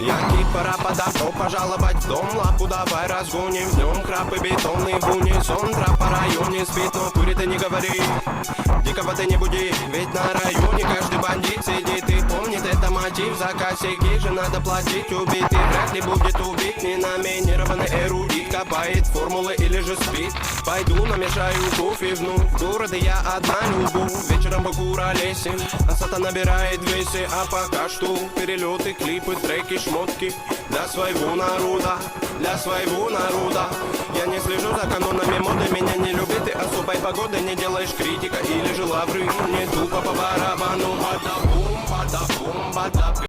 Янки, пора податься, пожаловать в дом. Лапу давай разгоним, днем крабы бетонный в унисон. Трап по районе спит, но курит и не говори. Дикого ты не буди, ведь на районе каждый бандит сидит и помнит это мотив. За косяки же надо платить, убитый вряд ли будет убит. Ненаминированный эрудит копает формулы или же спит. Пойду намешаю кофе вновь, в городе я одна люблю. Вечером покуролесим, а сата набирает весе. А пока что перелеты, клипы, треки, шмотки для своего народа, для своего народа. Я не слежу за канонами моды, меня не любит и особой погоды. Не делаешь критика или же лавры, не тупо по барабану. Бада-бум, бада-бум, бада-бум.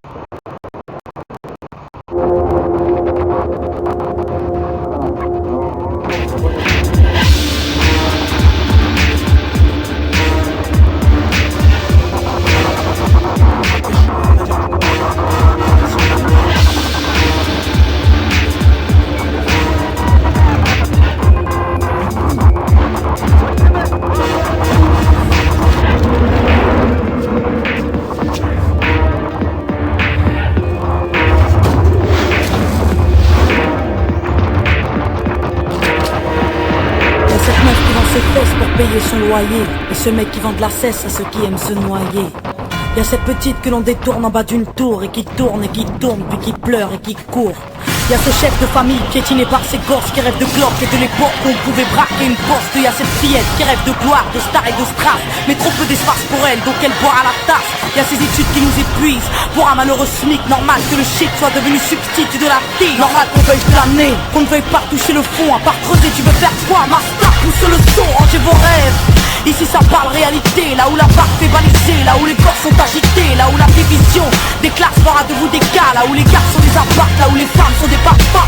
Pour payer son loyer, et ce mec qui vend de la cesse à ceux qui aiment se noyer. Y'a cette petite que l'on détourne en bas d'une tour, et qui tourne, puis qui pleure et qui court. Y'a ce chef de famille piétiné par ses gosses qui rêve de glock et de l'époque où on pouvait braquer une poste. Y'a cette fillette qui rêve de gloire, de star et de strass, mais trop peu d'espace pour elle, donc elle boit à la tasse. Y'a ces études qui nous épuisent, pour un malheureux SMIC, normal que le shit soit devenu substitut de la fille. Normal qu'on veuille planer, qu'on ne veuille pas toucher le fond, à part creuser tu veux faire quoi? Master, pousse le son, rangez vos rêves. Ici ça parle réalité, là où la barre fait baliser, là où les corps sont agités, là où la division des classes fera de vous des cas, là où les gars sont des apparts, là où les femmes sont des papas.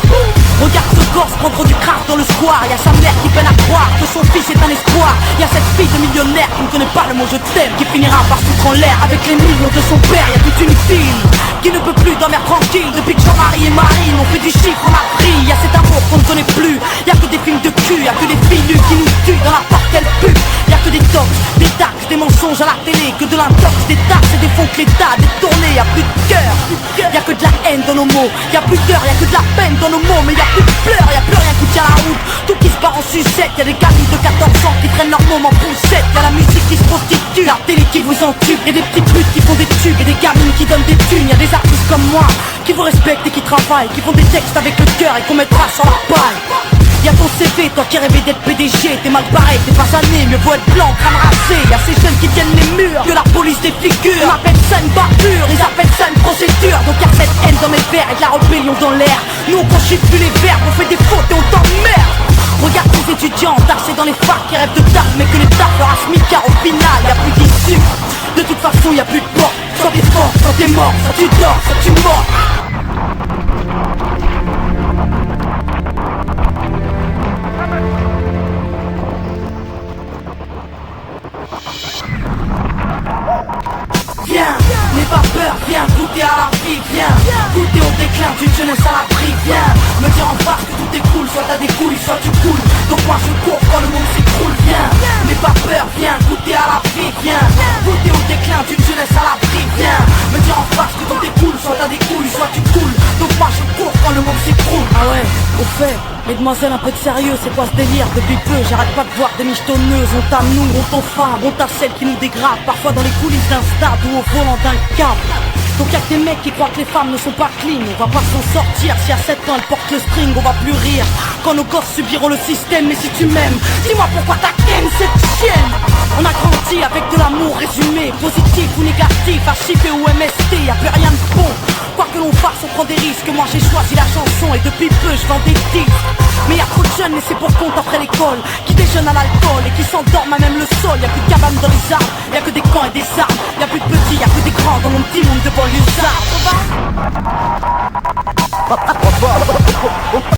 Regarde ce gosse prendre du craft dans le square, y'a sa mère qui peine à croire que son fils est un espoir. Y'a cette fille de millionnaire qui ne connaît pas le mot je t'aime, qui finira par foutre en l'air avec les millions de son père. Y'a toute une fille qui ne peut plus dormir tranquille depuis que Jean-Marie et Marine ont fait du chiffre en Afrique. Y'a cet amour qu'on ne connaît plus, y'a que des films de cul, y'a que des filles nues qui nous tuent dans la porte qu'elles puent. Y'a que des tox, des taxes, des mensonges à la télé, que de l'intox, des taxes et des fonds que l'État a détournés. Y'a plus de cœur, y'a que de la haine dans nos mots, y'a plus d'heures, y'a que de la peine dans nos mots, mais y'a plus de pleurs, y'a plus rien qui tient la route. Tout qui se part en sucette, y'a des gamines de 14 ans qui traînent leur môme en poussette. Y'a la musique qui se prostitue, la télé qui vous entube, y'a des petites putes qui font des tubes et des gamines qui donnent des thunes. Y'a des artistes comme moi qui vous respectent et qui travaillent, qui font des textes avec le cœur et qu'on mettra sur la paille. Y'a ton CV, toi qui rêvais d'être PDG, t'es mal barré, t'es pas sané, mieux vaut être blanc, crâne rasé. Y'a ces jeunes qui tiennent les murs, que la police des figures. On appelle ça une barbure, ils appellent ça une procédure. Donc y'a cette haine dans mes verres et de la rébellion dans l'air. Nous on conchit plus les verbes, on fait des fautes et on t'emmerde. Regarde ces étudiants tassés dans les facs qui rêvent de taf, mais que les taf leur a smicard au final, y'a plus d'issue. De toute façon y'a plus de porte, soit t'es fort, soit t'es mort, soit tu dors, soit tu mords. Viens, n'aie pas peur, viens goûter à la vie, viens goûter au déclin d'une jeunesse à l'abri, viens me dire en face que tout est cool, soit t'as des couilles, soit tu coules. Donc moi je cours quand le monde s'écroule, viens, n'aie pas peur, viens goûter à la vie, viens goûter au déclin d'une jeunesse à l'abri, viens me dire en face que tout est cool, soit t'as des couilles, soit tu coules. Donc moi je cours quand le monde s'écroule. Ah ouais, au fait, mesdemoiselles un peu de sérieux, c'est quoi ce délire? Depuis peu, j'arrête pas de voir des michetonneuses, honte à nous, honte aux femmes, honte à celles qui nous dégradent, parfois dans les coulisses d'un stade ou au volant d'un câble. Donc y'a que des mecs qui croient que les femmes ne sont pas clean. On va pas s'en sortir si à 7 ans elles portent le string. On va plus rire quand nos gosses subiront le système. Mais si tu m'aimes, dis-moi pourquoi t'as ken cette chienne. On a grandi avec de l'amour résumé, positif ou négatif, archivé ou MST, y'a plus rien de bon. Quoi que l'on fasse, on prend des risques. Moi j'ai choisi la chanson et depuis peu je vends des titres. Mais y'a trop de jeunes laissés pour compte après l'école, qui déjeunent à l'alcool et qui s'endorment à même le sol. Y'a plus de cabanes dans les arbres, y'a que des camps et des armes. Y'a plus de petits, y'a que des grands dans mon petit monde de banlieusards.